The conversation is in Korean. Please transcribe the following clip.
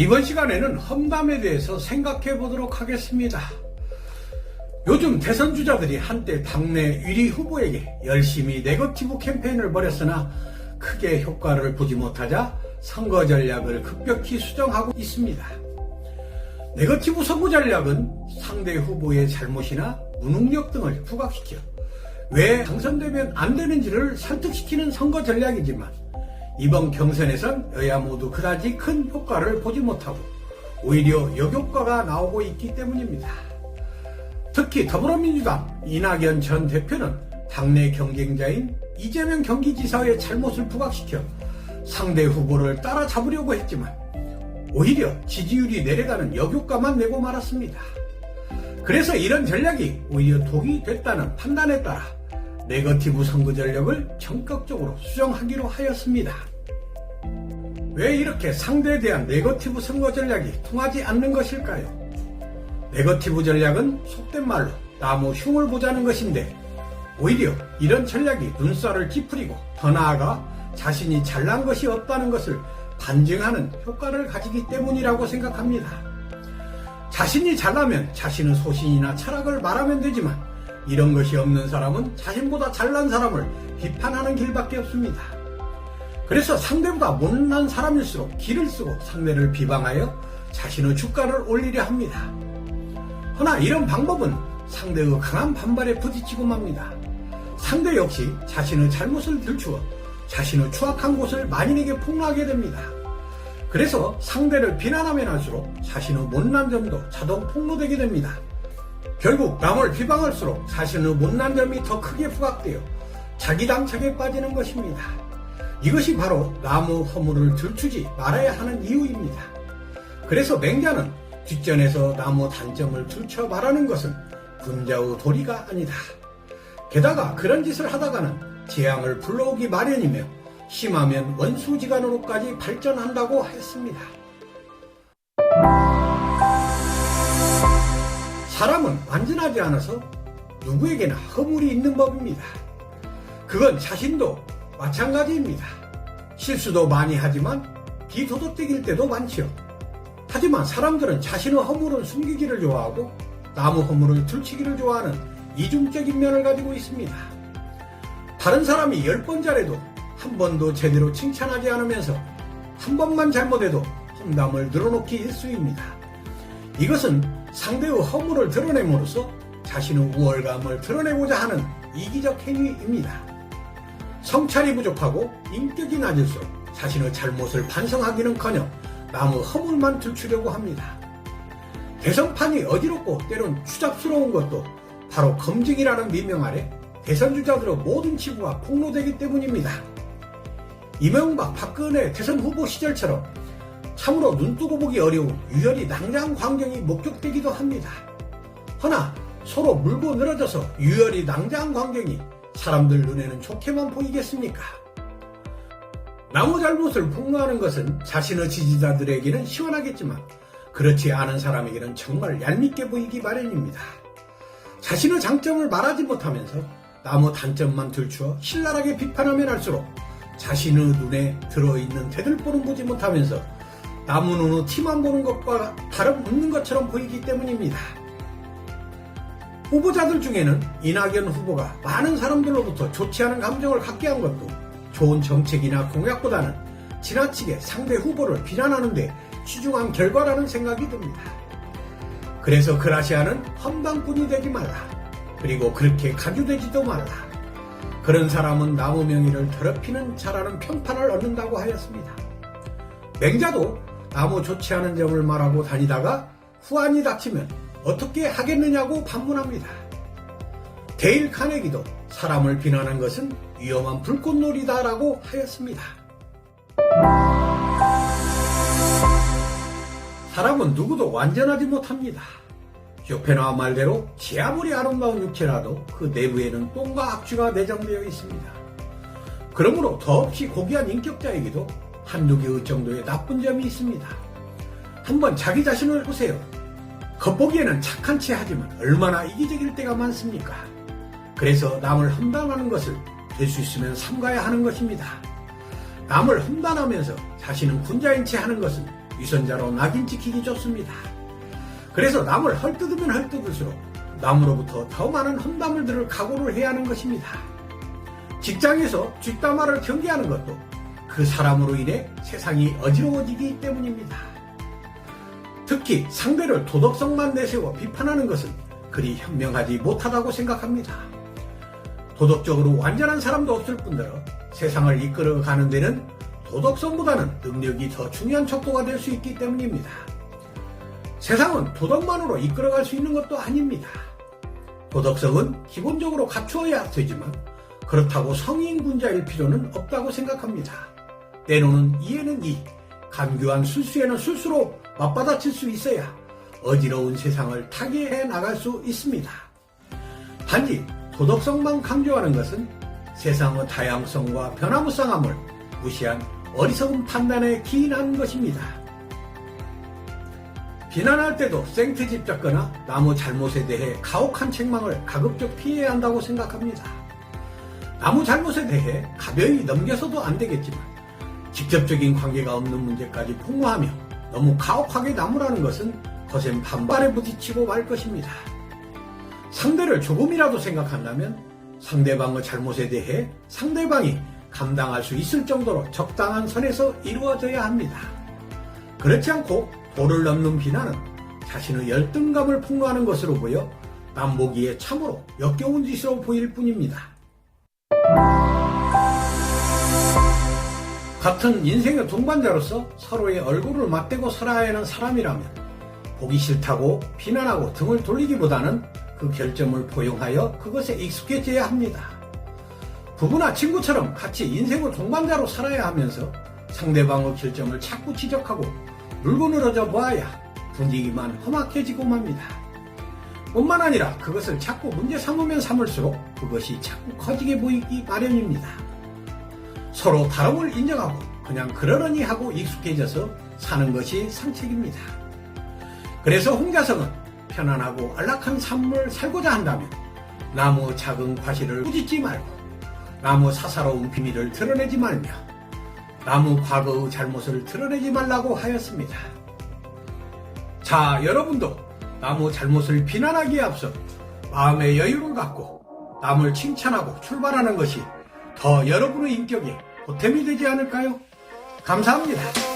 이번 시간에는 험담에 대해서 생각해 보도록 하겠습니다. 요즘 대선 주자들이 한때 당내 1위 후보에게 열심히 네거티브 캠페인을 벌였으나 크게 효과를 보지 못하자 선거 전략을 급격히 수정하고 있습니다. 네거티브 선거 전략은 상대 후보의 잘못이나 무능력 등을 부각시켜 왜 당선되면 안 되는지를 설득시키는 선거 전략이지만 이번 경선에선 여야 모두 그다지 큰 효과를 보지 못하고 오히려 역효과가 나오고 있기 때문입니다. 특히 더불어민주당 이낙연 전 대표는 당내 경쟁자인 이재명 경기지사의 잘못을 부각시켜 상대 후보를 따라잡으려고 했지만 오히려 지지율이 내려가는 역효과만 내고 말았습니다. 그래서 이런 전략이 오히려 독이 됐다는 판단에 따라 네거티브 선거 전략을 전격적으로 수정하기로 하였습니다. 왜 이렇게 상대에 대한 네거티브 선거 전략이 통하지 않는 것일까요? 네거티브 전략은 속된 말로 나무 흉을 보자는 것인데 오히려 이런 전략이 눈살을 찌푸리고 더 나아가 자신이 잘난 것이 없다는 것을 반증하는 효과를 가지기 때문이라고 생각합니다. 자신이 잘나면 자신의 소신이나 철학을 말하면 되지만 이런 것이 없는 사람은 자신보다 잘난 사람을 비판하는 길밖에 없습니다. 그래서 상대보다 못난 사람일수록 기를 쓰고 상대를 비방하여 자신의 주가를 올리려 합니다. 허나 이런 방법은 상대의 강한 반발에 부딪히고 맙니다. 상대 역시 자신의 잘못을 들추어 자신의 추악한 곳을 만인에게 폭로하게 됩니다. 그래서 상대를 비난하면 할수록 자신의 못난 점도 자동 폭로되게 됩니다. 결국 남을 비방할수록 자신의 못난 점이 더 크게 부각되어 자기 당착에 빠지는 것입니다. 이것이 바로 나무 허물을 들추지 말아야 하는 이유입니다. 그래서 맹자는 뒷전에서 나무 단점을 들춰 말하는 것은 군자의 도리가 아니다. 게다가 그런 짓을 하다가는 재앙을 불러오기 마련이며 심하면 원수지간으로까지 발전한다고 했습니다. 사람은 완전하지 않아서 누구에게나 허물이 있는 법입니다. 그건 자신도 마찬가지입니다. 실수도 많이 하지만 비도덕적일 때도 많지요. 하지만 사람들은 자신의 허물을 숨기기를 좋아하고 남의 허물을 들추기를 좋아하는 이중적인 면을 가지고 있습니다. 다른 사람이 10번 잘해도 한 번도 제대로 칭찬하지 않으면서 한 번만 잘못해도 험담을 늘어놓기 일쑤입니다. 이것은 상대의 허물을 드러냄으로써 자신의 우월감을 드러내고자 하는 이기적 행위입니다. 성찰이 부족하고 인격이 낮을수록 자신의 잘못을 반성하기는커녕 남의 허물만 들추려고 합니다. 대선판이 어지럽고 때론 추잡스러운 것도 바로 검증이라는 미명 아래 대선주자들의 모든 치부가 폭로되기 때문입니다. 이명박, 박근혜 대선 후보 시절처럼 참으로 눈뜨고 보기 어려운 유혈이 낭장 광경이 목격되기도 합니다. 허나 서로 물고 늘어져서 유혈이 낭장 광경이 사람들 눈에는 좋게만 보이겠습니까? 남의 잘못을 폭로하는 것은 자신의 지지자들에게는 시원하겠지만 그렇지 않은 사람에게는 정말 얄밉게 보이기 마련입니다. 자신의 장점을 말하지 못하면서 남의 단점만 들추어 신랄하게 비판하면 할수록 자신의 눈에 들어있는 대들보는 보지 못하면서 남의 눈의 티만 보는 것과 다름없는 것처럼 보이기 때문입니다. 후보자들 중에는 이낙연 후보가 많은 사람들로부터 좋지 않은 감정을 갖게 한 것도 좋은 정책이나 공약보다는 지나치게 상대 후보를 비난하는 데 치중한 결과라는 생각이 듭니다. 그래서 그라시아는 험담꾼이 되지 말라. 그리고 그렇게 가주되지도 말라. 그런 사람은 남의 명예를 더럽히는 자라는 평판을 얻는다고 하였습니다. 맹자도 남의 좋지 않은 점을 말하고 다니다가 후환이 닥치면 어떻게 하겠느냐고 반문합니다. 데일 카네기도 사람을 비난한 것은 위험한 불꽃놀이다라고 하였습니다. 사람은 누구도 완전하지 못합니다. 쇼펜하우 말대로 제 아무리 아름다운 육체라도 그 내부에는 똥과 악취가 내장되어 있습니다. 그러므로 더없이 고귀한 인격자에게도 한두 개의 정도의 나쁜 점이 있습니다. 한번 자기 자신을 보세요. 겉보기에는 착한 체 하지만 얼마나 이기적일 때가 많습니까? 그래서 남을 험담하는 것을 될 수 있으면 삼가야 하는 것입니다. 남을 험담하면서 자신은 군자인 채 하는 것은 위선자로 낙인 찍히기 좋습니다. 그래서 남을 헐뜯으면 헐뜯을수록 남으로부터 더 많은 험담을 들을 각오를 해야 하는 것입니다. 직장에서 뒷담화를 경계하는 것도 그 사람으로 인해 세상이 어지러워지기 때문입니다. 특히 상대를 도덕성만 내세워 비판하는 것은 그리 현명하지 못하다고 생각합니다. 도덕적으로 완전한 사람도 없을 뿐더러 세상을 이끌어가는 데는 도덕성보다는 능력이 더 중요한 척도가 될 수 있기 때문입니다. 세상은 도덕만으로 이끌어갈 수 있는 것도 아닙니다. 도덕성은 기본적으로 갖추어야 되지만 그렇다고 성인군자일 필요는 없다고 생각합니다. 때로는 이에는 이, 간교한 술수에는 술수로 맞받아칠 수 있어야 어지러운 세상을 타개해 나갈 수 있습니다. 단지 도덕성만 강조하는 것은 세상의 다양성과 변화무쌍함을 무시한 어리석은 판단에 기인한 것입니다. 비난할 때도 생트집 잡거나 남의 잘못에 대해 가혹한 책망을 가급적 피해야 한다고 생각합니다. 남의 잘못에 대해 가벼이 넘겨서도 안 되겠지만 직접적인 관계가 없는 문제까지 폭로하며 너무 가혹하게 나무라는 것은 거센 반발에 부딪히고 말 것입니다. 상대를 조금이라도 생각한다면 상대방의 잘못에 대해 상대방이 감당할 수 있을 정도로 적당한 선에서 이루어져야 합니다. 그렇지 않고 도를 넘는 비난은 자신의 열등감을 폭로하는 것으로 보여 남 보기에 참으로 역겨운 짓으로 보일 뿐입니다. 같은 인생의 동반자로서 서로의 얼굴을 맞대고 살아야 하는 사람이라면 보기 싫다고 비난하고 등을 돌리기보다는 그 결점을 포용하여 그것에 익숙해져야 합니다. 부부나 친구처럼 같이 인생의 동반자로 살아야 하면서 상대방의 결점을 자꾸 지적하고 물고 늘어져 보아야 분위기만 험악해지고 맙니다. 뿐만 아니라 그것을 자꾸 문제 삼으면 삼을수록 그것이 자꾸 커지게 보이기 마련입니다. 서로 다름을 인정하고 그냥 그러려니 하고 익숙해져서 사는 것이 상책입니다. 그래서 홍자성은 편안하고 안락한 삶을 살고자 한다면 남의 작은 과실을 꾸짖지 말고 남의 사사로운 비밀을 드러내지 말며 남의 과거의 잘못을 드러내지 말라고 하였습니다. 자, 여러분도 남의 잘못을 비난하기에 앞서 마음의 여유를 갖고 남을 칭찬하고 출발하는 것이 더 여러분의 인격에 보탬이 되지 않을까요? 감사합니다.